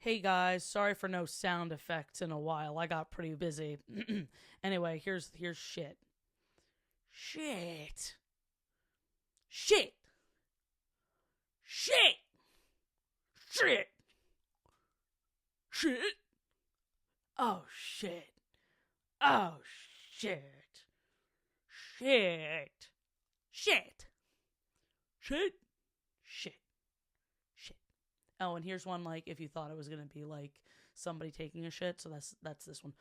Hey guys, sorry for no sound effects in a while. I got pretty busy. Anyway, here's shit. Shit. Shit. Shit. Shit. Shit. Oh shit. Oh shit. Shit. Shit. Shit. Shit. Shit. Oh, and here's one like if you thought it was gonna be like somebody taking a shit, so that's this one.